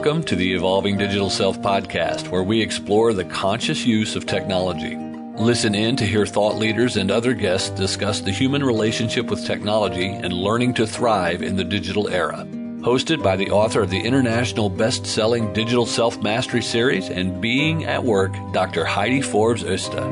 Welcome to the Evolving Digital Self podcast, where we explore the conscious use of technology. Listen in to hear thought leaders and other guests discuss the human relationship with technology and learning to thrive in the digital era. Hosted by the author of the international best-selling Digital Self-Mastery series and Being at Work, Dr. Heidi Forbes Öste.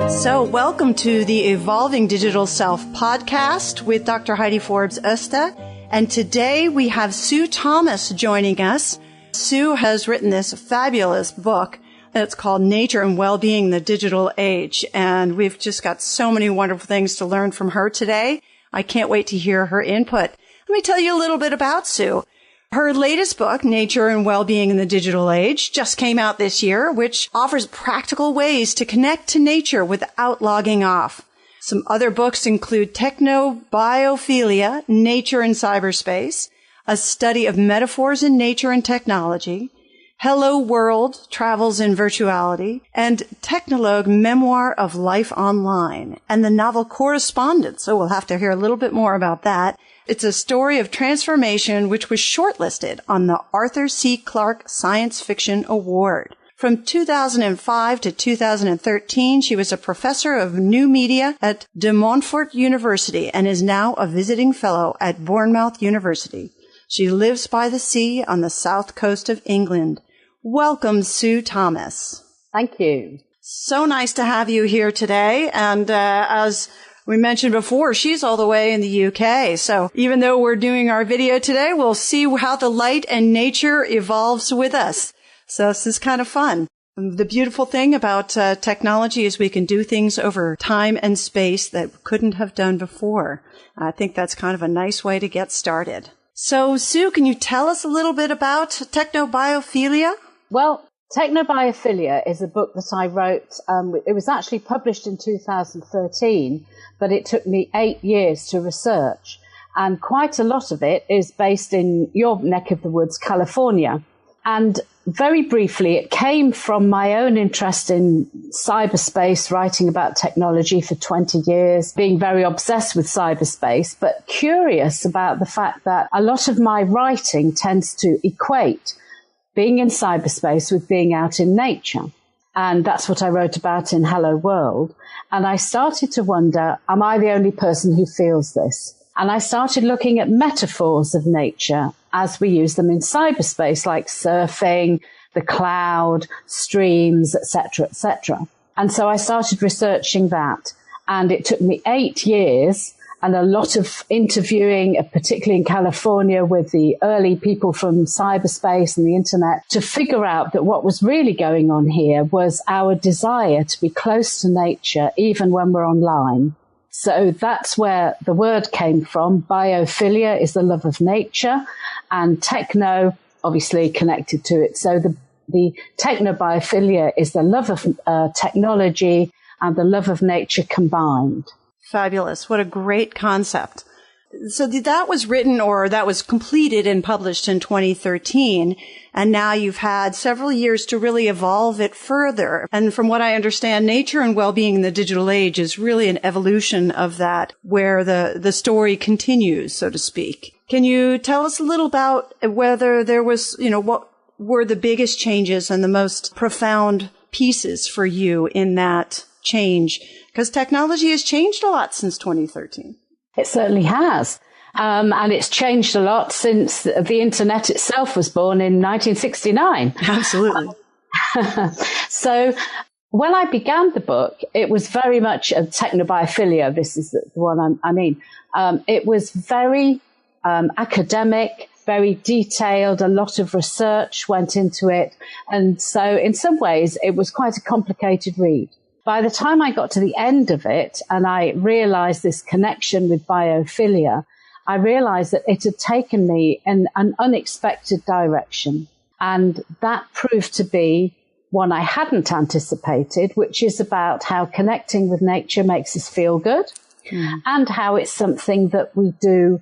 So welcome to the Evolving Digital Self podcast with Dr. Heidi Forbes Öste. And today we have Sue Thomas joining us. Sue has written this fabulous book. It's called Nature and Wellbeing, the Digital Age. And we've just got so many wonderful things to learn from her today. I can't wait to hear her input. Let me tell you a little bit about Sue. Her latest book, Nature and Wellbeing in the Digital Age, just came out this year, which offers practical ways to connect to nature without logging off. Some other books include Technobiophilia, Nature and Cyberspace, a study of metaphors in nature and technology, Hello World, Travels in Virtuality, and Technologue, Memoir of Life Online, and the novel Correspondence. So we'll have to hear a little bit more about that. It's a story of transformation which was shortlisted on the Arthur C. Clarke Science Fiction Award. From 2005 to 2013, she was a professor of new media at Montfort University and is now a visiting fellow at Bournemouth University. She lives by the sea on the south coast of England. Welcome, Sue Thomas. Thank you. So nice to have you here today. And as we mentioned before, she's all the way in the UK. So even though we're doing our video today, we'll see how the light and nature evolves with us. So this is kind of fun. The beautiful thing about technology is we can do things over time and space that we couldn't have done before. I think that's kind of a nice way to get started. So, Sue, can you tell us a little bit about Technobiophilia? Well, Technobiophilia is a book that I wrote. It was actually published in 2013, but it took me 8 years to research. And quite a lot of it is based in your neck of the woods, California. And very briefly, it came from my own interest in cyberspace, writing about technology for 20 years, being very obsessed with cyberspace, but curious about the fact that a lot of my writing tends to equate being in cyberspace with being out in nature. And that's what I wrote about in Hello World. And I started to wonder, am I the only person who feels this? And I started looking at metaphors of nature as we use them in cyberspace, like surfing, the cloud, streams, etc., etc. And so I started researching that. And it took me 8 years and a lot of interviewing, particularly in California, with the early people from cyberspace and the internet, to figure out that what was really going on here was our desire to be close to nature, even when we're online. So that's where the word came from. Biophilia is the love of nature, and techno, obviously connected to it. So the technobiophilia is the love of technology and the love of nature combined. Fabulous. What a great concept. So that was written, or that was completed and published in 2013. And now you've had several years to really evolve it further. And from what I understand, Nature and Wellbeing in the Digital Age is really an evolution of that, where the story continues, so to speak. Can you tell us a little about whether there was, what were the biggest changes and the most profound pieces for you in that change? Because technology has changed a lot since 2013. It certainly has. And it's changed a lot since the internet itself was born in 1969. Absolutely. So when I began the book, it was very much a technobiophilia. This is the one I mean. It was very academic, very detailed. A lot of research went into it. And so in some ways, it was quite a complicated read. By the time I got to the end of it and I realized this connection with biophilia, I realized that it had taken me in an unexpected direction. And that proved to be one I hadn't anticipated, which is about how connecting with nature makes us feel good and how it's something that we do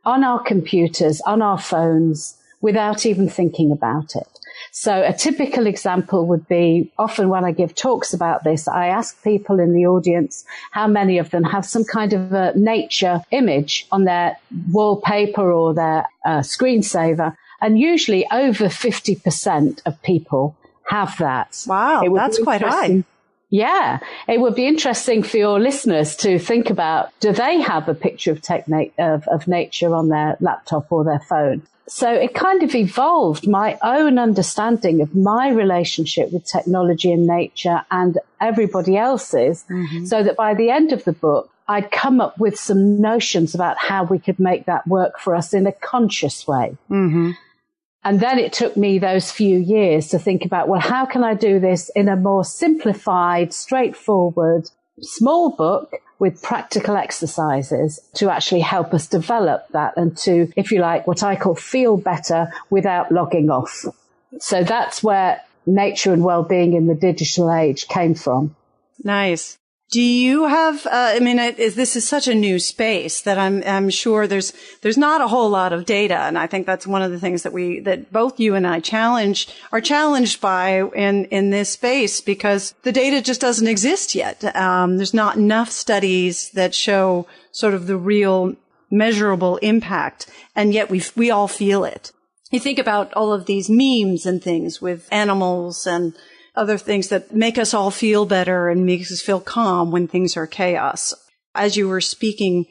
on our computers, on our phones, without even thinking about it. So a typical example would be, often when I give talks about this, I ask people in the audience how many of them have some kind of a nature image on their wallpaper or their screensaver. And usually over 50% of people have that. Wow, that's quite high. Yeah, it would be interesting for your listeners to think about, do they have a picture of nature on their laptop or their phone? So it kind of evolved my own understanding of my relationship with technology and nature and everybody else's, so that by the end of the book, I'd come up with some notions about how we could make that work for us in a conscious way. And then it took me those few years to think about, well, how can I do this in a more simplified, straightforward, small book with practical exercises to actually help us develop that and to, if you like, what I call feel better without logging off. So that's where Nature and Wellbeing in the digital age came from. Nice. Do you have, this is such a new space that I'm sure there's not a whole lot of data. And I think that's one of the things that both you and I are challenged by in this space, because the data just doesn't exist yet. There's not enough studies that show sort of the real measurable impact. And yet we all feel it. You think about all of these memes and things with animals and other things that make us all feel better and make us feel calm when things are chaos. As you were speaking,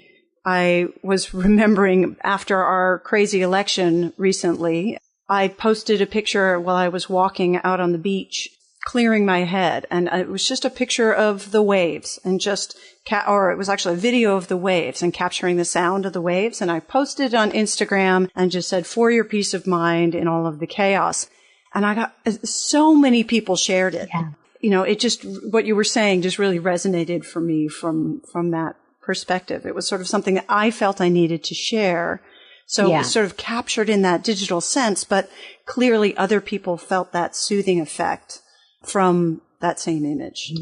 I was remembering after our crazy election recently, I posted a picture while I was walking out on the beach, clearing my head. And it was just a picture of the waves and or it was actually a video of the waves and capturing the sound of the waves. And I posted it on Instagram and just said, for your peace of mind in all of the chaos. And I got so many people shared it. Yeah. You know, it just, what you were saying just really resonated for me from that perspective. It was sort of something that I felt I needed to share. So it was sort of captured in that digital sense, but clearly other people felt that soothing effect from that same image.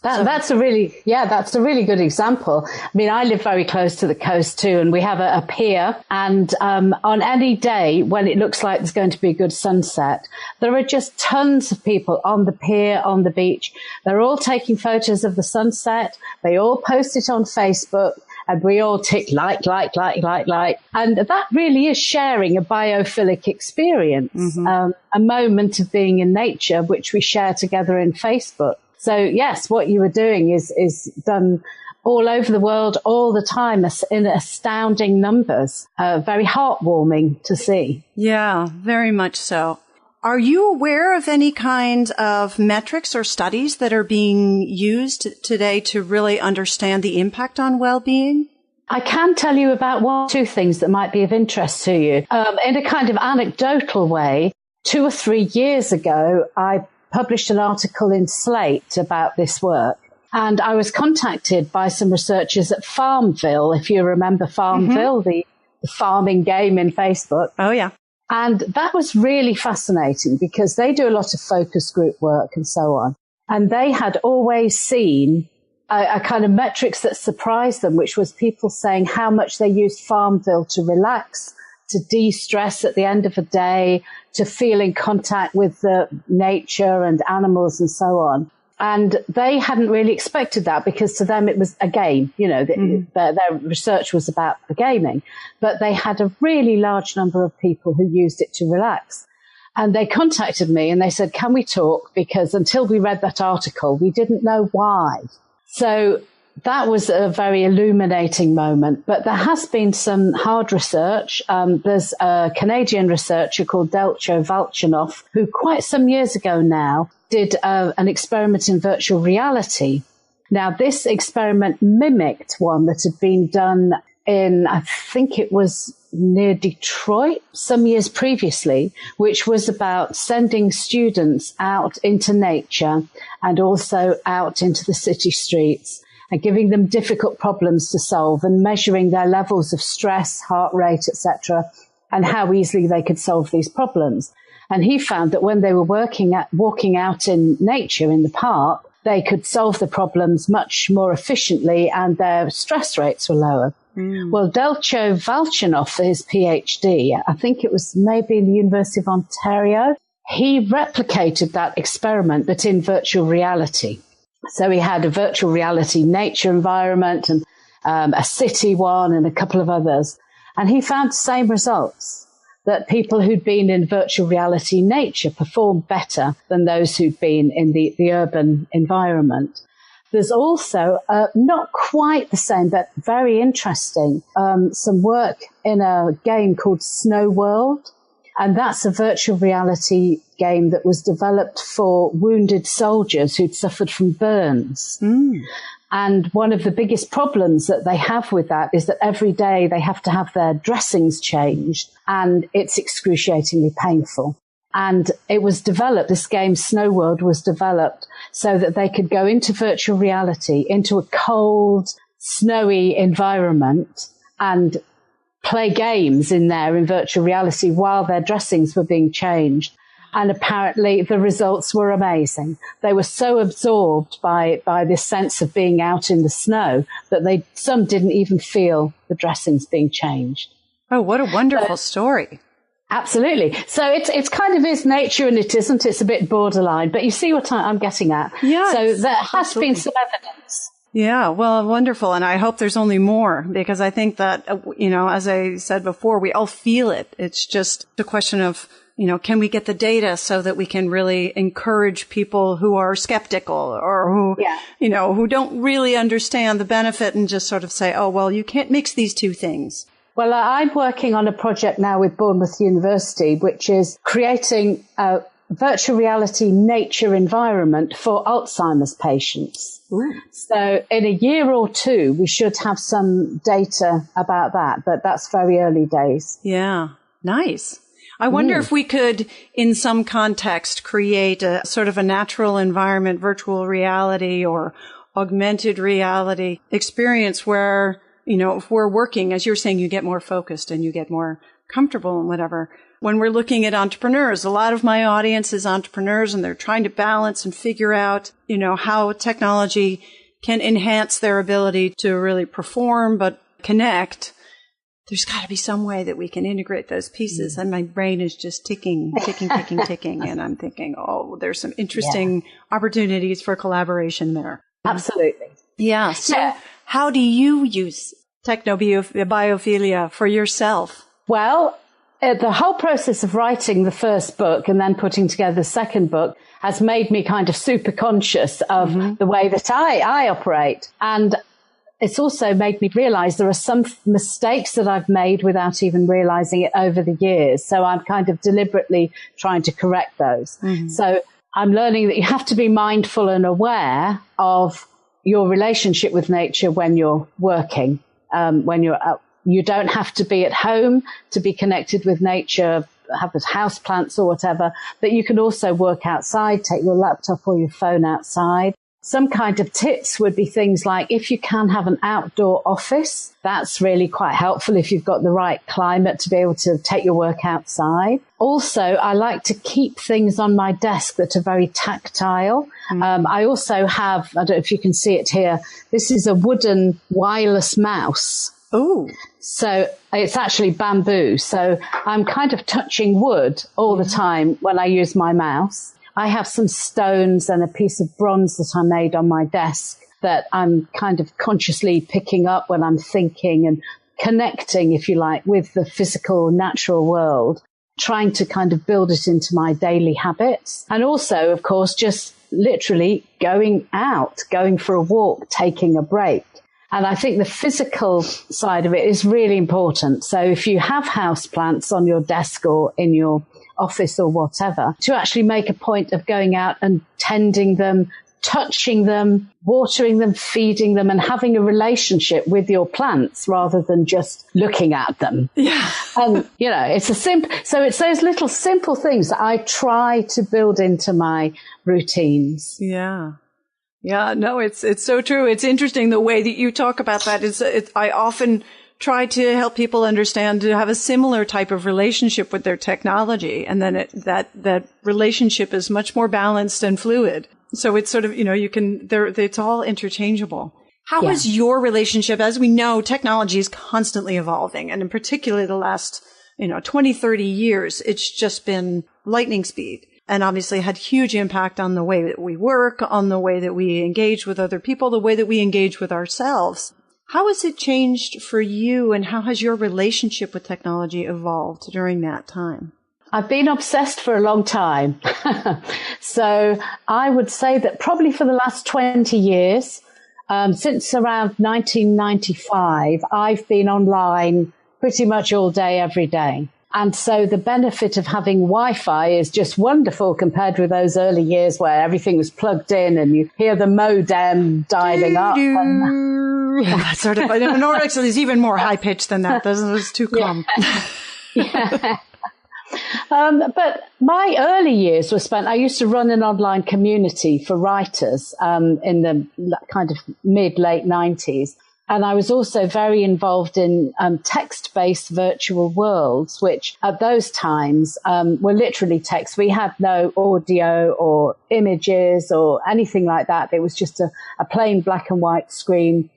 That's a really good example. I mean, I live very close to the coast too, and we have a pier. And on any day when it looks like there's going to be a good sunset, there are just tons of people on the pier, on the beach. They're all taking photos of the sunset. They all post it on Facebook, and we all tick like. And that really is sharing a biophilic experience, a moment of being in nature, which we share together in Facebook. So yes, what you were doing is done all over the world all the time in astounding numbers. Very heartwarming to see. Yeah, very much so. Are you aware of any kind of metrics or studies that are being used today to really understand the impact on well-being? I can tell you about one or two things that might be of interest to you. In a kind of anecdotal way, 2 or 3 years ago, I published an article in Slate about this work. And I was contacted by some researchers at Farmville, if you remember Farmville, the farming game in Facebook. Oh, yeah. And that was really fascinating because they do a lot of focus group work and so on. And they had always seen a kind of metrics that surprised them, which was people saying how much they used Farmville to relax, to de-stress at the end of a day, to feel in contact with the nature and animals and so on. And they hadn't really expected that because to them it was a game, you know, their research was about the gaming. But they had a really large number of people who used it to relax. And they contacted me and they said, can we talk? Because until we read that article, we didn't know why. So that was a very illuminating moment, but there has been some hard research. There's a Canadian researcher called Delcho Valchanoff, who quite some years ago now did an experiment in virtual reality. Now, this experiment mimicked one that had been done in, I think it was near Detroit some years previously, which was about sending students out into nature and also out into the city streets, and giving them difficult problems to solve and measuring their levels of stress, heart rate, etc., and how easily they could solve these problems. And he found that when they were walking out in nature in the park, they could solve the problems much more efficiently and their stress rates were lower. Well, Delcho Valchanoff, for his PhD, I think it was maybe in the University of Ontario, he replicated that experiment, but in virtual reality. So he had a virtual reality nature environment and a city one and a couple of others. And he found the same results, that people who'd been in virtual reality nature performed better than those who'd been in the urban environment. There's also, not quite the same, but very interesting, some work in a game called Snow World. And that's a virtual reality game that was developed for wounded soldiers who'd suffered from burns. And one of the biggest problems that they have with that is that every day they have to have their dressings changed, and it's excruciatingly painful. And it was developed, this game Snow World was developed so that they could go into virtual reality, into a cold, snowy environment and play games in there in virtual reality while their dressings were being changed. And apparently the results were amazing. They were so absorbed by this sense of being out in the snow that some didn't even feel the dressings being changed. Oh, what a wonderful story. Absolutely. So it's kind of is nature and it isn't. It's a bit borderline, but you see what I'm getting at. Yes, so there has absolutely been some evidence. Yeah, well, wonderful. And I hope there's only more, because I think that, as I said before, we all feel it. It's just a question of, can we get the data so that we can really encourage people who are skeptical or who don't really understand the benefit and just sort of say, oh, well, you can't mix these two things. Well, I'm working on a project now with Bournemouth University, which is creating a virtual reality nature environment for Alzheimer's patients. Ooh. So in a year or two, we should have some data about that, but that's very early days. Yeah, nice. I wonder if we could, in some context, create a sort of a natural environment, virtual reality or augmented reality experience where, if we're working, as you're saying, you get more focused and you get more comfortable and whatever. When we're looking at entrepreneurs, a lot of my audience is entrepreneurs and they're trying to balance and figure out, how technology can enhance their ability to really perform, but connect. There's got to be some way that we can integrate those pieces. And my brain is just ticking. And I'm thinking, oh, there's some interesting opportunities for collaboration there. Absolutely. Yeah. So how do you use Technobiophilia for yourself? Well, the whole process of writing the first book and then putting together the second book has made me kind of super conscious of the way that I operate. And it's also made me realize there are some mistakes that I've made without even realizing it over the years. So I'm kind of deliberately trying to correct those. So I'm learning that you have to be mindful and aware of your relationship with nature when you're working, when you're out. You don't have to be at home to be connected with nature, have house plants or whatever, but you can also work outside, take your laptop or your phone outside. Some kind of tips would be things like if you can have an outdoor office, that's really quite helpful if you've got the right climate to be able to take your work outside. Also, I like to keep things on my desk that are very tactile. I also have, I don't know if you can see it here, this is a wooden wireless mouse. Oh. So it's actually bamboo. So I'm kind of touching wood all the time when I use my mouse. I have some stones and a piece of bronze that I made on my desk that I'm kind of consciously picking up when I'm thinking and connecting, if you like, with the physical, natural world, trying to kind of build it into my daily habits. And also, of course, just literally going out, going for a walk, taking a break. And I think the physical side of it is really important. So if you have houseplants on your desk or in your office or whatever, to actually make a point of going out and tending them, touching them, watering them, feeding them, and having a relationship with your plants rather than just looking at them. Yeah. And, it's so it's those little simple things that I try to build into my routines. Yeah. Yeah, no, it's so true. It's interesting the way that you talk about that. I often try to help people understand to have a similar type of relationship with their technology. And then that relationship is much more balanced and fluid. So it's sort of, it's all interchangeable. How is your relationship? As we know, technology is constantly evolving. And in particular, the last, 20, 30 years, it's just been lightning speed. and obviously had huge impact on the way that we work, on the way that we engage with other people, the way that we engage with ourselves. How has it changed for you, and how has your relationship with technology evolved during that time? I've been obsessed for a long time. So I would say that probably for the last 20 years, since around 1995, I've been online pretty much all day, every day. And so the benefit of having Wi-Fi is just wonderful compared with those early years where everything was plugged in and you hear the modem dialing up. That sort of, no, actually, it's even more high pitched than that. This is too calm. Yeah. But my early years were spent, I used to run an online community for writers in the kind of mid-late 90s. And I was also very involved in text-based virtual worlds, which at those times were literally text. We had no audio or images or anything like that. It was just a plain black and white screen.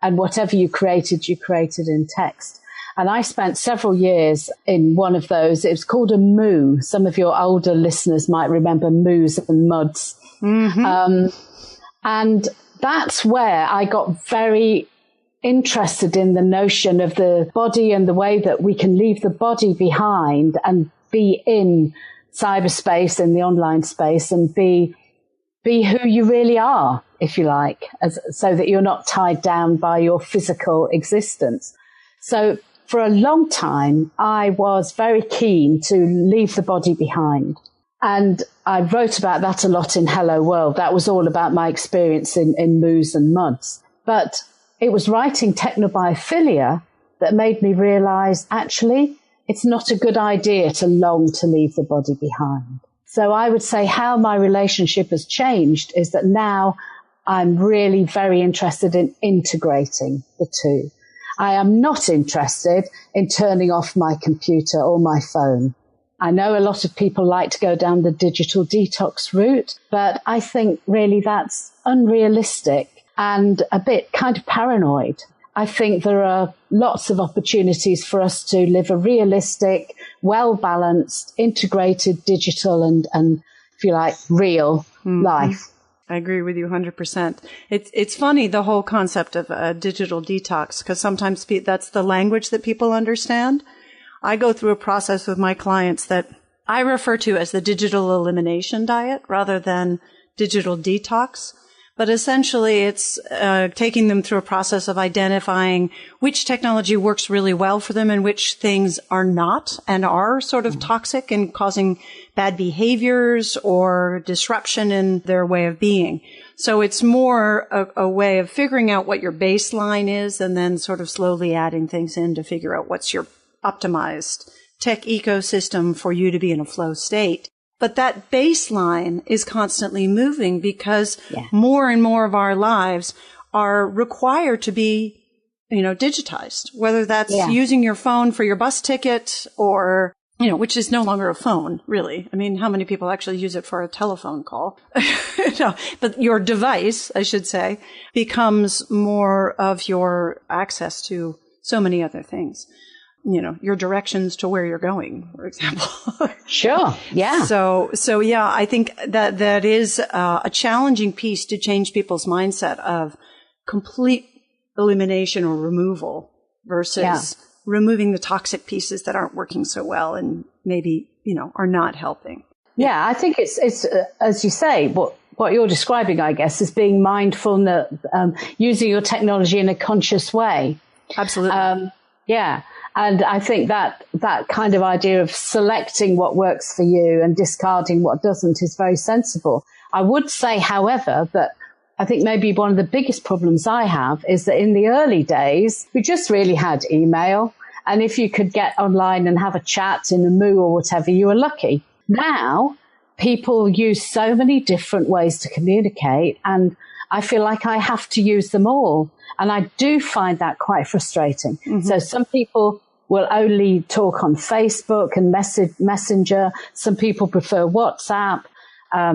And whatever you created in text. And I spent several years in one of those. It was called a moo. Some of your older listeners might remember moos and muds. Mm-hmm. And that's where I got very interested in the notion of the body and the way that we can leave the body behind and be in cyberspace, in the online space, and be who you really are, if you like, so that you're not tied down by your physical existence. So for a long time, I was very keen to leave the body behind. And I wrote about that a lot in Hello World. That was all about my experience in moos and muds. But it was writing Technobiophilia that made me realize, actually, it's not a good idea to long to leave the body behind. So I would say how my relationship has changed is that now I'm really very interested in integrating the two. I am not interested in turning off my computer or my phone. I know a lot of people like to go down the digital detox route, but I think really that's unrealistic and a bit kind of paranoid. I think there are lots of opportunities for us to live a realistic, well-balanced, integrated digital and if you like, real life. I agree with you 100%. It's funny, the whole concept of a digital detox, because sometimes that's the language that people understand. I go through a process with my clients that I refer to as the digital elimination diet rather than digital detox. But essentially, it's taking them through a process of identifying which technology works really well for them and which things are not and are sort of toxic and causing bad behaviors or disruption in their way of being. So it's more a way of figuring out what your baseline is and then sort of slowly adding things in to figure out what's your optimized tech ecosystem for you to be in a flow state. But that baseline is constantly moving because more and more of our lives are required to be, digitized, whether that's using your phone for your bus ticket or, which is no longer a phone, really. I mean, how many people actually use it for a telephone call? But your device, I should say, becomes more of your access to so many other things. Your directions to where you're going, for example. Sure. Yeah. So yeah, I think that is a challenging piece to change people's mindset of complete elimination or removal versus removing the toxic pieces that aren't working so well and maybe, are not helping. Yeah. I think it's as you say, what you're describing, I guess, is being mindful, using your technology in a conscious way. Absolutely. Yeah. And I think that kind of idea of selecting what works for you and discarding what doesn't is very sensible. I would say, however, that I think maybe one of the biggest problems I have is that in the early days, we just really had email. And if you could get online and have a chat in a moo or whatever, you were lucky. Now, people use so many different ways to communicate, and I feel like I have to use them all. And I do find that quite frustrating. Mm-hmm. So some people will only talk on Facebook and Messenger. Some people prefer WhatsApp.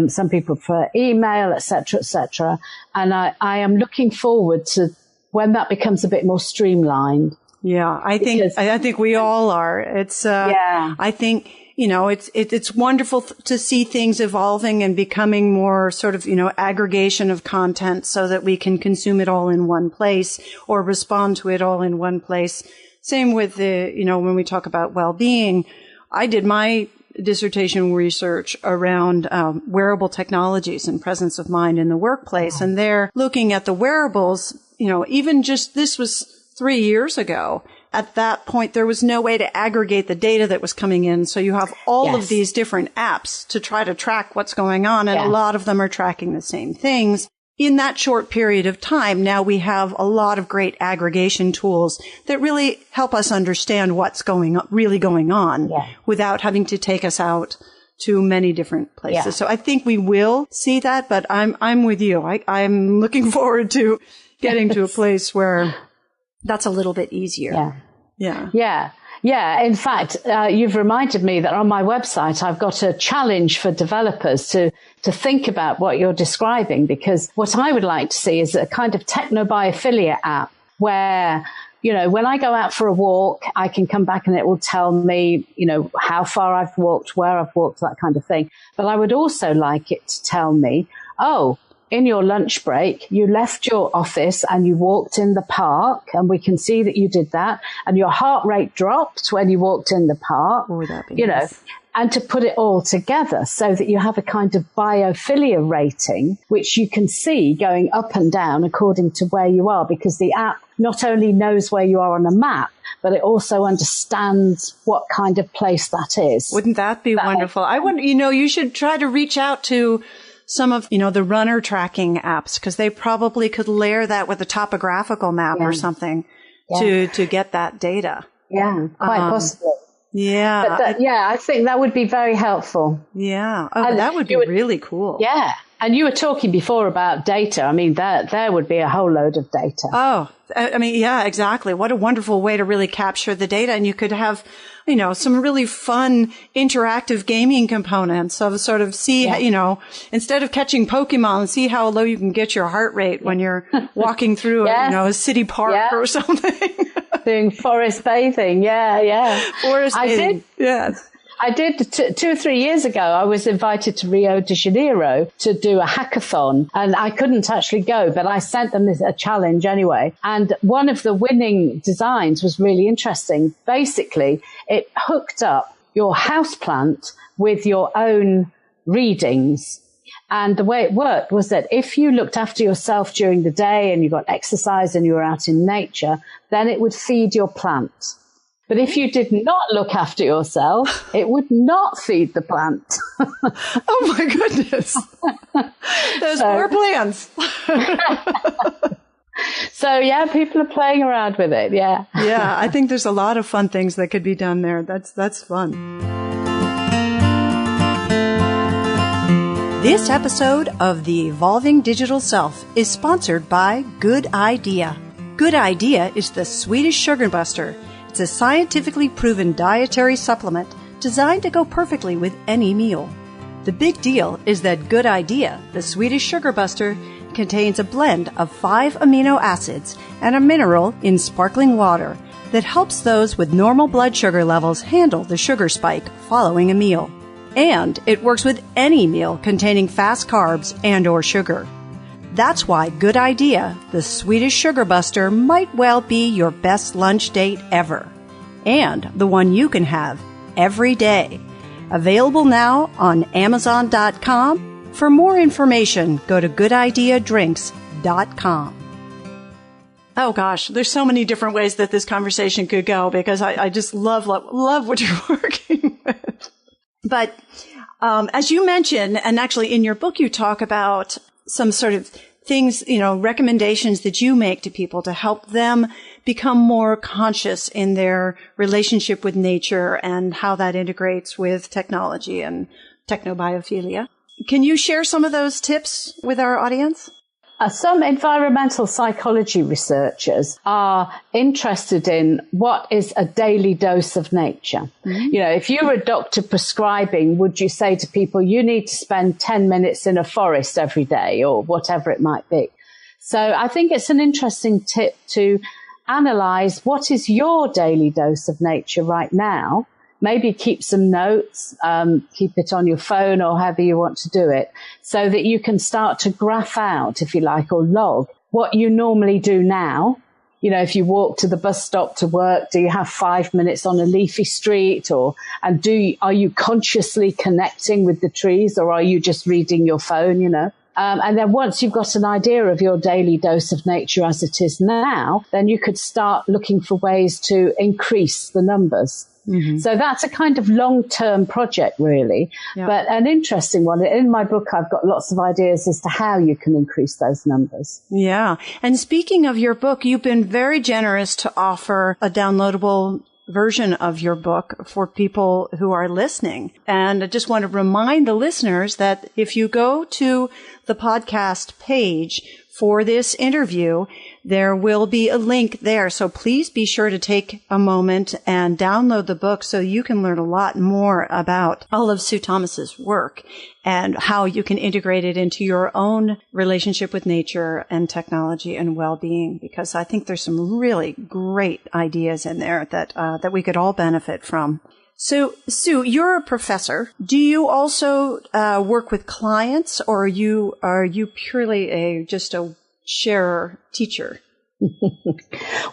Some people prefer email, et cetera, And I am looking forward to when that becomes a bit more streamlined. Yeah, I think we all are. It's, I think, it's wonderful to see things evolving and becoming more sort of, aggregation of content so that we can consume it all in one place or respond to it all in one place. Same with when we talk about well-being. I did my dissertation research around wearable technologies and presence of mind in the workplace. And they're looking at the wearables, even just this was 3 years ago. At that point, there was no way to aggregate the data that was coming in. So you have all of these different apps to try to track what's going on. And a lot of them are tracking the same things. In that short period of time, now we have a lot of great aggregation tools that really help us understand what's really going on without having to take us out to many different places. Yeah. So I think we will see that, but I'm with you. I'm looking forward to getting to a place where that's a little bit easier. Yeah. In fact, you've reminded me that on my website, I've got a challenge for developers to think about what you're describing, because what I would like to see is a kind of Technobiophilia app where, when I go out for a walk, I can come back and it will tell me, how far I've walked, where I've walked, that kind of thing. But I would also like it to tell me, in your lunch break, you left your office and you walked in the park, and we can see that you did that, and your heart rate dropped when you walked in the park, nice. And to put it all together so that you have a kind of biophilia rating, which you can see going up and down according to where you are, because the app not only knows where you are on a map, but it also understands what kind of place that is. Wouldn't that be wonderful? I wonder, you should try to reach out to some of, the runner tracking apps, because they probably could layer that with a topographical map or something to get that data. Yeah, quite possibly. Yeah. But I think that would be very helpful. Yeah. Oh, that would be really cool. Yeah. And you were talking before about data. I mean, there would be a whole load of data. Oh, I mean, yeah, exactly. What a wonderful way to really capture the data. And you could have, some really fun interactive gaming components of sort of instead of catching Pokemon, see how low you can get your heart rate when you're walking through, a city park or something. Doing forest bathing. Yeah. Forest bathing. Yes. I did 2 or 3 years ago. I was invited to Rio de Janeiro to do a hackathon, and I couldn't actually go, but I sent them a challenge anyway. And one of the winning designs was really interesting. Basically, it hooked up your houseplant with your own readings. And the way it worked was that if you looked after yourself during the day and you got exercise and you were out in nature, then it would feed your plant. But if you did not look after yourself, it would not feed the plant. Oh, my goodness. Those poor plants. So, people are playing around with it. Yeah. Yeah, I think there's a lot of fun things that could be done there. That's fun. This episode of The Evolving Digital Self is sponsored by Good Idea. Good Idea is the Swedish sugar buster. It's a scientifically proven dietary supplement designed to go perfectly with any meal. The big deal is that Good Idea, the Swedish sugar buster, contains a blend of 5 amino acids and a mineral in sparkling water that helps those with normal blood sugar levels handle the sugar spike following a meal. And it works with any meal containing fast carbs and or sugar. That's why Good Idea, the Swedish sugar buster, might well be your best lunch date ever. And the one you can have every day. Available now on Amazon.com. For more information, go to goodideadrinks.com. Oh gosh, there's so many different ways that this conversation could go, because I just love what you're working with. But as you mentioned, and actually in your book you talk about some sort of things, recommendations that you make to people to help them become more conscious in their relationship with nature and how that integrates with technology and technobiophilia. Can you share some of those tips with our audience? Some environmental psychology researchers are interested in what is a daily dose of nature. Mm-hmm. If you were a doctor prescribing, would you say to people, you need to spend 10 minutes in a forest every day, or whatever it might be? So I think it's an interesting tip to analyze what is your daily dose of nature right now. maybe keep some notes, keep it on your phone or however you want to do it, so that you can start to graph out, if you like, or log what you normally do now. You know, if you walk to the bus stop to work, do you have 5 minutes on a leafy street, are you consciously connecting with the trees, or are you just reading your phone, you know? And then once you've got an idea of your daily dose of nature as it is now, then you could start looking for ways to increase the numbers. Mm-hmm. So that's a kind of long-term project, really, but an interesting one. In my book, I've got lots of ideas as to how you can increase those numbers. Yeah. And speaking of your book, you've been very generous to offer a downloadable version of your book for people who are listening. And I just want to remind the listeners that if you go to the podcast page for this interview, there will be a link there. So please be sure to take a moment and download the book so you can learn a lot more about all of Sue Thomas's work and how you can integrate it into your own relationship with nature and technology and well-being, because I think there's some really great ideas in there that we could all benefit from. So, Sue, you're a professor. Do you also work with clients, or are you purely just a sharer teacher?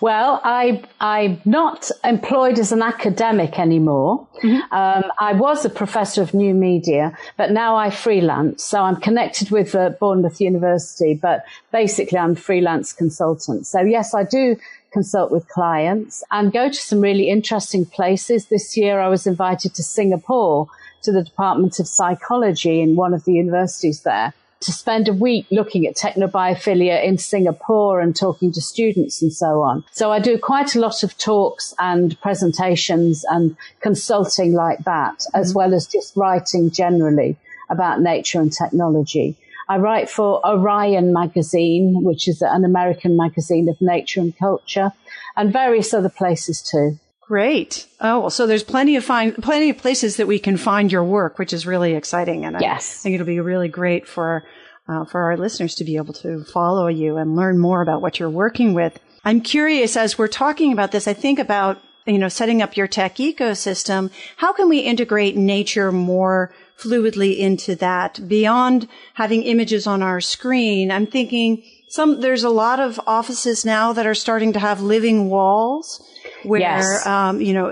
Well, I'm not employed as an academic anymore. Mm-hmm. I was a professor of new media, but now I freelance. So I'm connected with Bournemouth University, but basically I'm a freelance consultant. So yes, I do consult with clients and go to some really interesting places. This year I was invited to Singapore, to the Department of Psychology in one of the universities there, to spend a week looking at technobiophilia in Singapore and talking to students and so on. So I do quite a lot of talks and presentations and consulting like that, as well as just writing generally about nature and technology. I write for Orion magazine, which is an American magazine of nature and culture, and various other places too. Great. Oh, well, so there's plenty of places that we can find your work, which is really exciting. And yes. I think it'll be really great for our listeners to be able to follow you and learn more about what you're working with. I'm curious, as we're talking about this, I think about, setting up your tech ecosystem. How can we integrate nature more fluidly into that beyond having images on our screen? I'm thinking there's a lot of offices now that are starting to have living walls where, yes.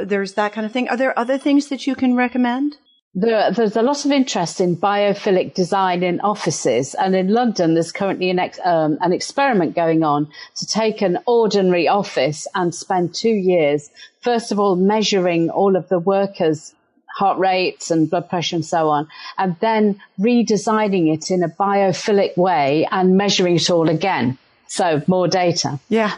There's that kind of thing. Are there other things that you can recommend? There's a lot of interest in biophilic design in offices, and in London there's currently an experiment going on to take an ordinary office and spend 2 years, first of all, measuring all of the workers' heart rates and blood pressure and so on, and then redesigning it in a biophilic way and measuring it all again. So more data. Yeah.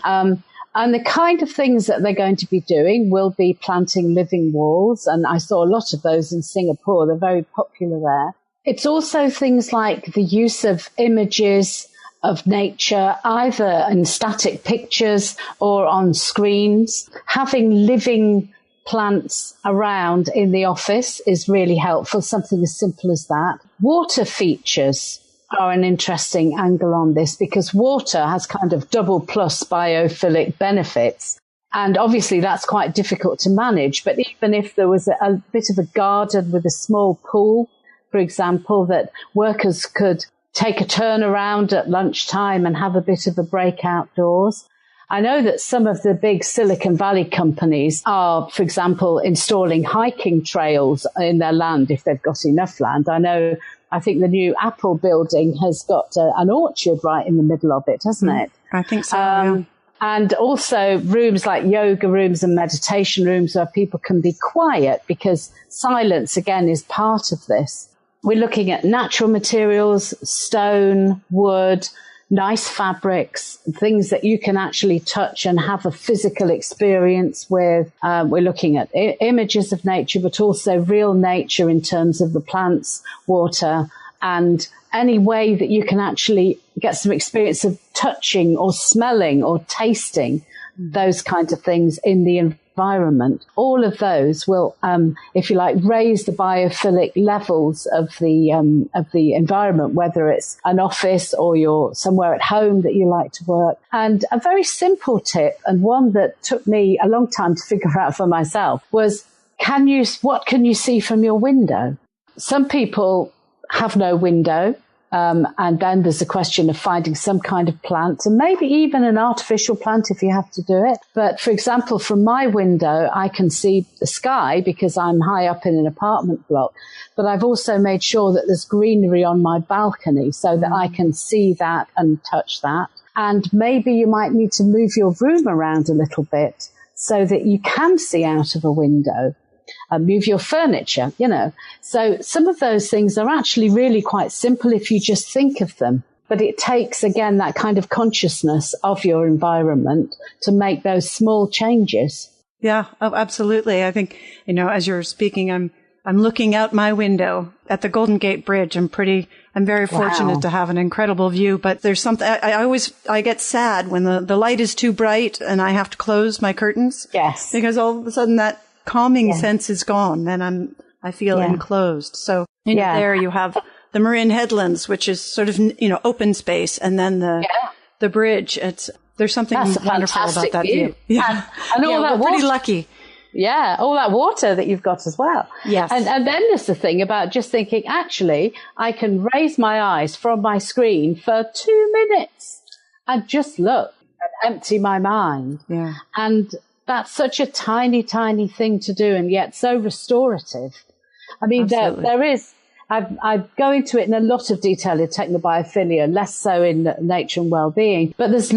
And the kind of things that they're going to be doing will be planting living walls. And I saw a lot of those in Singapore. They're very popular there. It's also things like the use of images of nature, either in static pictures or on screens. Having living plants around in the office is really helpful, something as simple as that. Water features are an interesting angle on this, because water has kind of double plus biophilic benefits. And obviously that's quite difficult to manage. But even if there was a bit of a garden with a small pool, for example, that workers could take a turn around at lunchtime and have a bit of a break outdoors. I know that some of the big Silicon Valley companies are, for example, installing hiking trails in their land if they've got enough land. I think the new Apple building has got an orchard right in the middle of it, hasn't it? I think so, yeah. And also rooms like yoga rooms and meditation rooms where people can be quiet, because silence, again, is part of this. We're looking at natural materials, stone, wood, nice fabrics, things that you can actually touch and have a physical experience with. We're looking at images of nature, but also real nature in terms of the plants, water, and any way that you can actually get some experience of touching or smelling or tasting those kinds of things in the environment. All of those will, if you like, raise the biophilic levels of the environment, whether it's an office or you're somewhere at home that you like to work. And a very simple tip, and one that took me a long time to figure out for myself, was, what can you see from your window? Some people have no window. And then there's a question of finding some kind of plant, and maybe even an artificial plant if you have to do it. But for example, from my window, I can see the sky because I'm high up in an apartment block. But I've also made sure that there's greenery on my balcony so that I can see that and touch that. And maybe you might need to move your room around a little bit so that you can see out of a window. Move your furniture, So some of those things are actually really quite simple if you just think of them. But it takes, again, that kind of consciousness of your environment to make those small changes. Yeah, oh, absolutely. I think, as you're speaking, I'm looking out my window at the Golden Gate Bridge. I'm very fortunate to have an incredible view, but there's something, I get sad when the light is too bright and I have to close my curtains. Yes. Because all of a sudden that calming sense is gone, then I feel enclosed. So there you have the Marin Headlands, which is sort of open space, and then the bridge. There's something wonderful about that view. Yeah, and all that we're water. Pretty lucky. Yeah, all that water that you've got as well. Yes, and then there's the thing about just thinking. Actually, I can raise my eyes from my screen for 2 minutes and just look and empty my mind. Yeah, and that's such a tiny, tiny thing to do, and yet so restorative. I mean, there is, I go into it in a lot of detail in Technobiophilia, less so in Nature and Wellbeing, but there's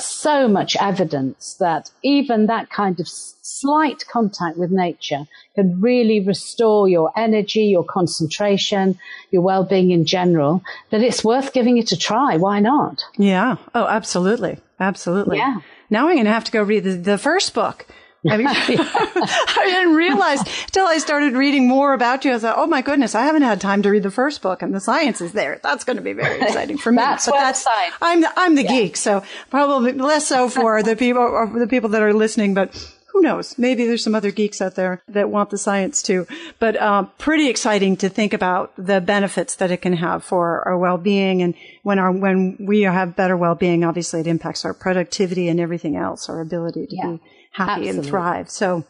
so much evidence that even that kind of slight contact with nature can really restore your energy, your concentration, your well-being in general, that it's worth giving it a try. Why not? Yeah. Oh, absolutely. Absolutely. Yeah. Now I'm going to have to go read the first book. I mean, I didn't realize until I started reading more about you. I thought, oh my goodness, I haven't had time to read the first book, and the science is there. That's going to be very exciting for me. That's science. I'm the geek, so probably less so for the people that are listening, but who knows? Maybe there's some other geeks out there that want the science too. But pretty exciting to think about the benefits that it can have for our well-being. And when we have better well-being, obviously it impacts our productivity and everything else, our ability to be happy and thrive. So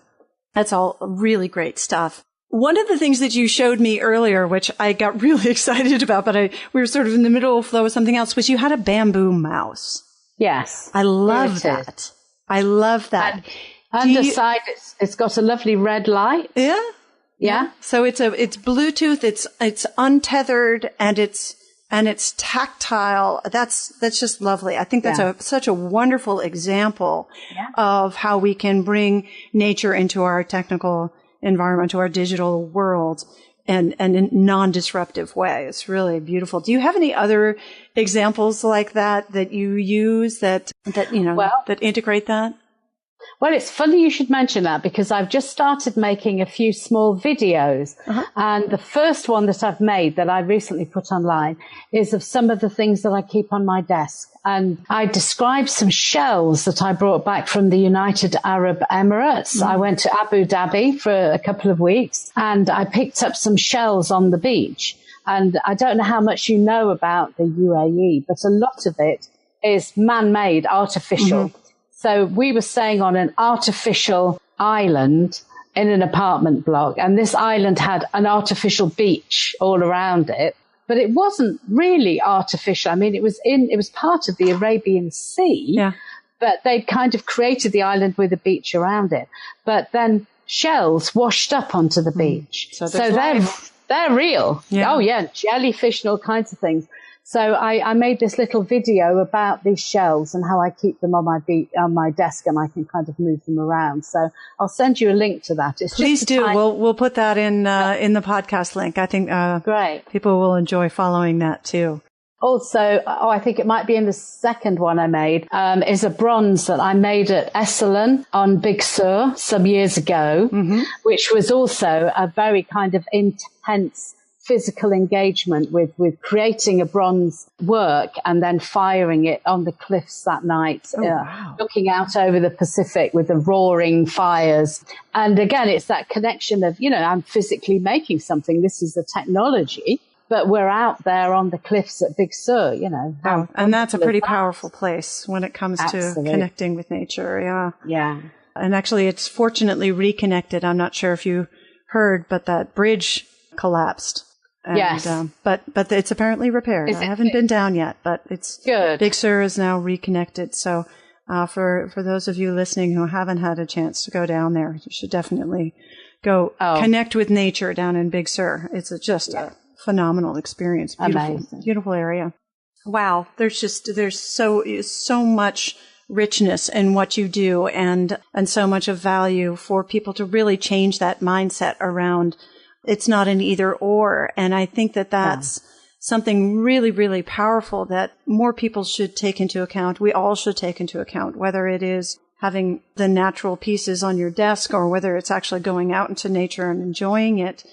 that's all really great stuff. One of the things that you showed me earlier, which I got really excited about, but we were sort of in the middle of flow with something else, was you had a bamboo mouse. Yes. I love that. I love that. Underside, it's got a lovely red light. Yeah. Yeah. So it's Bluetooth, it's untethered, and it's tactile. That's just lovely. I think that's such a wonderful example of how we can bring nature into our technical environment, to our digital world, and in a non-disruptive way. It's really beautiful. Do you have any other examples like that you use that integrate that? Well, it's funny you should mention that, because I've just started making a few small videos. And the first one that I've made that I recently put online is of some of the things that I keep on my desk. And I described some shells that I brought back from the United Arab Emirates. I went to Abu Dhabi for a couple of weeks, and I picked up some shells on the beach. And I don't know how much you know about the UAE, but a lot of it is man-made, artificial. So we were staying on an artificial island in an apartment block, and this island had an artificial beach all around it, but it wasn't really artificial. I mean, it was part of the Arabian Sea, but they'd kind of created the island with a beach around it. But then shells washed up onto the beach. So they're real. Yeah. Oh yeah, jellyfish and all kinds of things. So I made this little video about these shells and how I keep them on my desk, and I can kind of move them around. So I'll send you a link to that. Please do. We'll put that in the podcast link. I think great. People will enjoy following that too. Also, I think it might be in the second one I made, is a bronze that I made at Esselen on Big Sur some years ago, which was also a very kind of intense physical engagement with creating a bronze work and then firing it on the cliffs that night, looking out over the Pacific with the roaring fires. And again, it's that connection of, I'm physically making something. This is the technology, but we're out there on the cliffs at Big Sur, and that's a pretty powerful place when it comes to connecting with nature. Yeah. Yeah. And actually, it's fortunately reconnected. I'm not sure if you heard, but that bridge collapsed. And, yes. But it's apparently repaired. I haven't been down yet, but it's good. Big Sur is now reconnected. So for those of you listening who haven't had a chance to go down there, you should definitely go connect with nature down in Big Sur. It's just a phenomenal experience. Beautiful area. Wow. There's so much richness in what you do and so much of value for people to really change that mindset around it's not an either or. And I think that's something really, really powerful that more people should take into account. We all should take into account, whether it is having the natural pieces on your desk or whether it's actually going out into nature and enjoying it.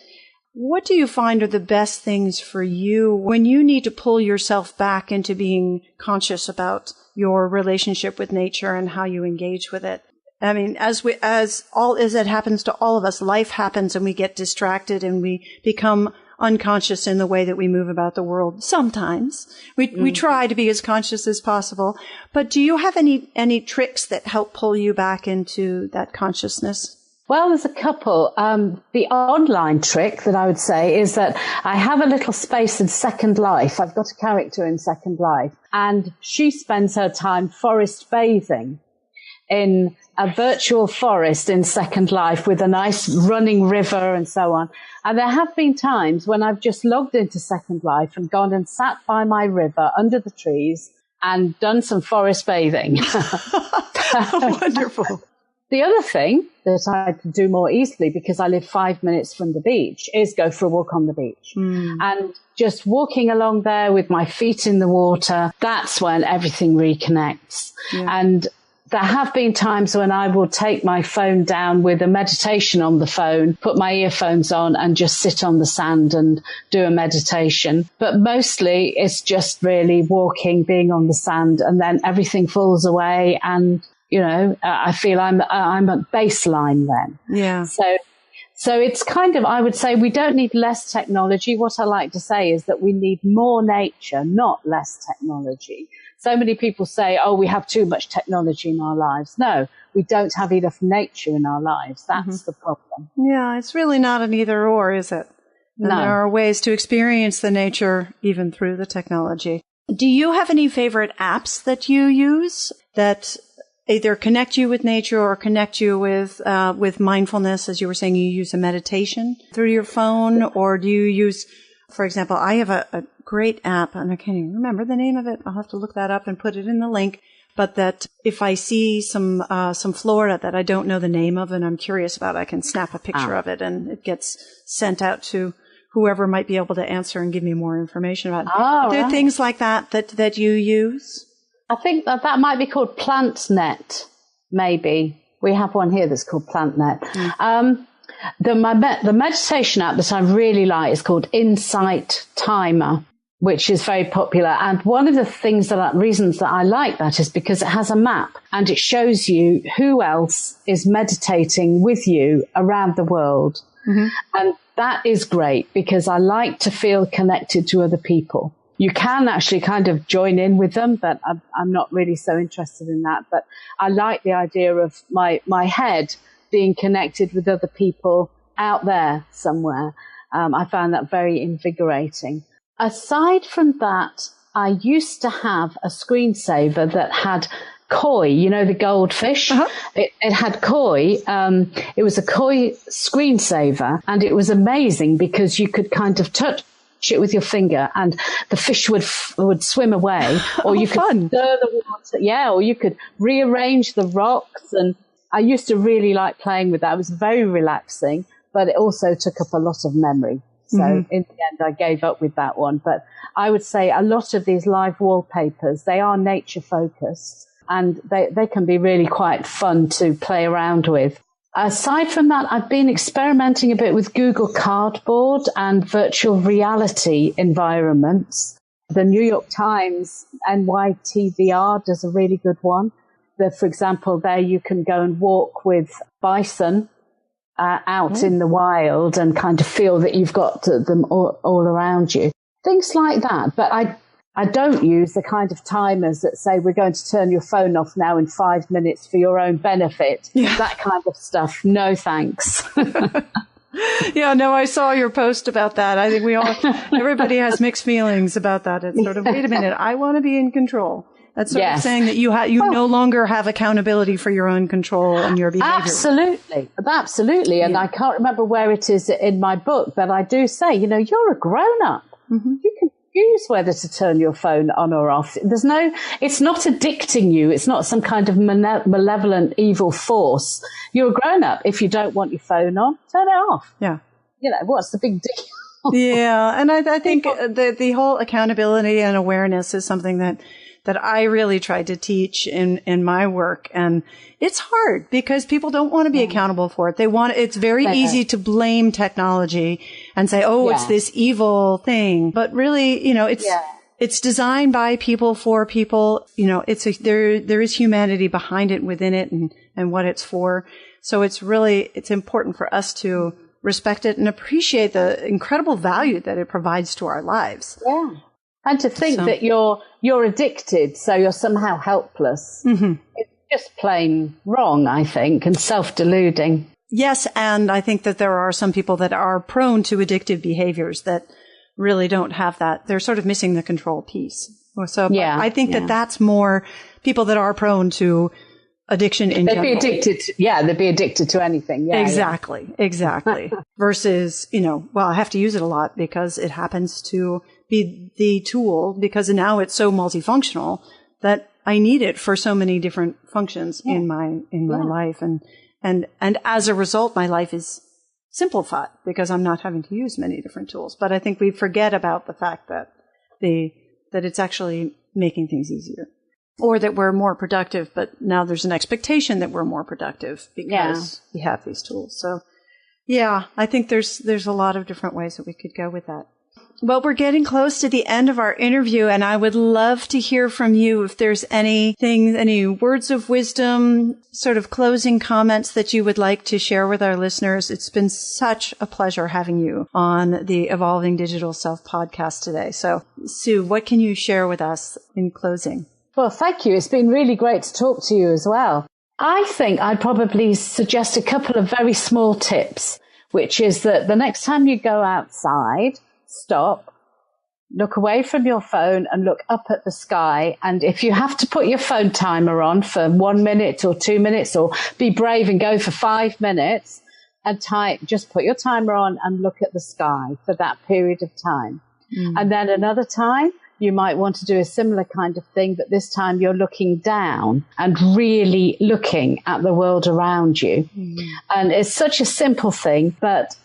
What do you find are the best things for you when you need to pull yourself back into being conscious about your relationship with nature and how you engage with it? I mean, as it happens to all of us, life happens and we get distracted and we become unconscious in the way that we move about the world. Sometimes we try to be as conscious as possible, but do you have any tricks that help pull you back into that consciousness? Well, there's a couple. The online trick that I would say is that I have a little space in Second Life. I've got a character in Second Life, and she spends her time forest bathing in a virtual forest in Second Life with a nice running river and so on. And there have been times when I've just logged into Second Life and gone and sat by my river under the trees and done some forest bathing. Wonderful. The other thing that I could do more easily, because I live 5 minutes from the beach, is go for a walk on the beach. And just walking along there with my feet in the water, that's when everything reconnects. Yeah. And there have been times when I will take my phone down with a meditation on the phone, put my earphones on and just sit on the sand and do a meditation. But mostly it's just really walking, being on the sand, and then everything falls away and, you know, I feel I'm at baseline then. Yeah. So it's kind of, I would say we don't need less technology. What I like to say is that we need more nature, not less technology. So many people say, we have too much technology in our lives. No, we don't have enough nature in our lives. That's the problem. Yeah, it's really not an either or, is it? And no. There are ways to experience the nature even through the technology. Do you have any favorite apps that you use that either connect you with nature or connect you with mindfulness? As you were saying, you use a meditation through your phone, or do you use, for example, I have a great app, and I can't even remember the name of it. I'll have to look that up and put it in the link. But that if I see some flora that I don't know the name of and I'm curious about, I can snap a picture of it and it gets sent out to whoever might be able to answer and give me more information about it. Are there things like that you use? I think that might be called PlantNet, maybe. We have one here that's called PlantNet. The meditation app that I really like is called Insight Timer, which is very popular. And one of the reasons that I like that is because it has a map and it shows you who else is meditating with you around the world. And that is great because I like to feel connected to other people. You can actually kind of join in with them, but I'm not really so interested in that. But I like the idea of my head being connected with other people out there somewhere. I found that very invigorating. Aside from that, I used to have a screensaver that had koi, you know, the goldfish. It had koi. It was a koi screensaver, and it was amazing because you could kind of touch it with your finger and the fish would swim away, or you could stir the water. Yeah, or you could rearrange the rocks. And I used to really like playing with that. It was very relaxing, but it also took up a lot of memory. So in the end, I gave up with that one. But I would say a lot of these live wallpapers, they are nature focused and they can be really quite fun to play around with. Aside from that, I've been experimenting a bit with Google Cardboard and virtual reality environments. The New York Times NYTVR does a really good one. For example, there you can go and walk with bison out in the wild and kind of feel that you've got them all around you. Things like that. But I don't use the kind of timers that say we're going to turn your phone off now in 5 minutes for your own benefit. Yeah. That kind of stuff. No, thanks. Yeah, no, I saw your post about that. I think everybody has mixed feelings about that. It's sort of, wait a minute, I want to be in control. That's sort of saying that you no longer have accountability for your own control and your behavior. Absolutely. And I can't remember where it is in my book, but I do say, you're a grown-up. Mm-hmm. You can choose whether to turn your phone on or off. It's not addicting you. It's not some kind of malevolent evil force. You're a grown-up. If you don't want your phone on, turn it off. Yeah. What's the big deal? Yeah. And I think the whole accountability and awareness is something that I really tried to teach in my work. And it's hard because people don't want to be accountable for it. It's very easy to blame technology and say, it's this evil thing. But really, it's designed by people for people. There is humanity behind it, within it, and what it's for. So it's important for us to respect it and appreciate the incredible value that it provides to our lives. Yeah. And to think that you're addicted, so you're somehow helpless. Mm-hmm. It's just plain wrong, I think, and self-deluding. Yes, and I think that there are some people that are prone to addictive behaviors that really don't have that. They're sort of missing the control piece. So I think that that's more people that are prone to addiction in general. They'd be addicted to anything. Yeah, exactly. Versus, I have to use it a lot because it happens to be the tool, because now it's so multifunctional that I need it for so many different functions in my life. And as a result, my life is simplified because I'm not having to use many different tools. But I think we forget about the fact that it's actually making things easier, or that we're more productive. But now there's an expectation that we're more productive because we have these tools. So I think there's a lot of different ways that we could go with that. Well, we're getting close to the end of our interview, and I would love to hear from you if there's any words of wisdom, sort of closing comments that you would like to share with our listeners. It's been such a pleasure having you on the Evolving Digital Self podcast today. So, Sue, what can you share with us in closing? Well, thank you. It's been really great to talk to you as well. I think I'd probably suggest a couple of very small tips, which is that the next time you go outside, stop, look away from your phone and look up at the sky. And if you have to put your phone timer on for 1 minute or 2 minutes, or be brave and go for 5 minutes, and just put your timer on and look at the sky for that period of time. And then another time, you might want to do a similar kind of thing, but this time you're looking down and really looking at the world around you. And it's such a simple thing, but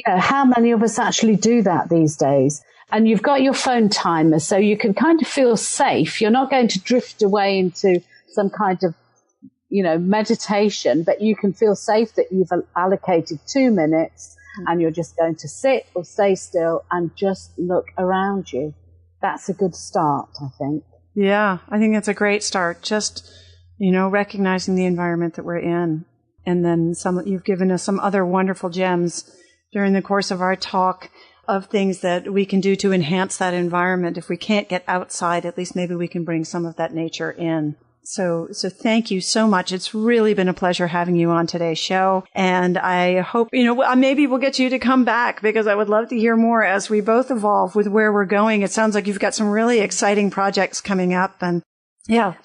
how many of us actually do that these days? And you've got your phone timer, so you can kind of feel safe. You're not going to drift away into some kind of, meditation, but you can feel safe that you've allocated 2 minutes and you're just going to sit or stay still and just look around you. That's a good start, I think. Yeah, I think that's a great start. Just, recognizing the environment that we're in. And then you've given us some other wonderful gems during the course of our talk of things that we can do to enhance that environment. If we can't get outside, at least maybe we can bring some of that nature in. So thank you so much. It's really been a pleasure having you on today's show. And I hope, maybe we'll get you to come back, because I would love to hear more as we both evolve with where we're going. It sounds like you've got some really exciting projects coming up. And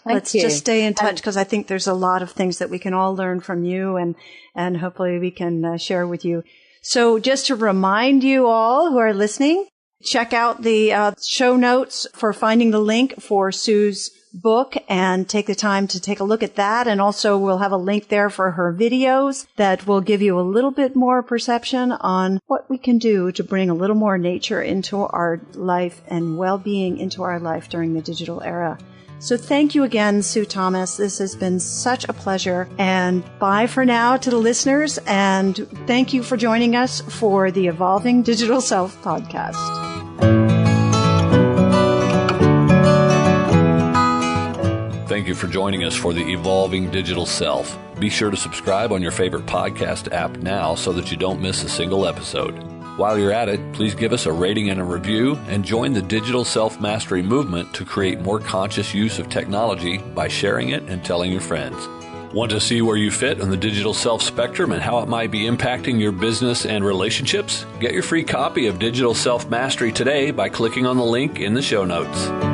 let's just stay in touch, because I think there's a lot of things that we can all learn from you, and hopefully we can share with you. So just to remind you all who are listening, check out the show notes for finding the link for Sue's book, and take the time to take a look at that. And also we'll have a link there for her videos that will give you a little bit more perception on what we can do to bring a little more nature into our life and well-being into our life during the digital era. So thank you again, Sue Thomas. This has been such a pleasure. And bye for now to the listeners. And thank you for joining us for the Evolving Digital Self podcast. Thank you for joining us for the Evolving Digital Self. Be sure to subscribe on your favorite podcast app now so that you don't miss a single episode. While you're at it, please give us a rating and a review, and join the digital self-mastery movement to create more conscious use of technology by sharing it and telling your friends. Want to see where you fit on the digital self spectrum and how it might be impacting your business and relationships? Get your free copy of Digital Self Mastery today by clicking on the link in the show notes.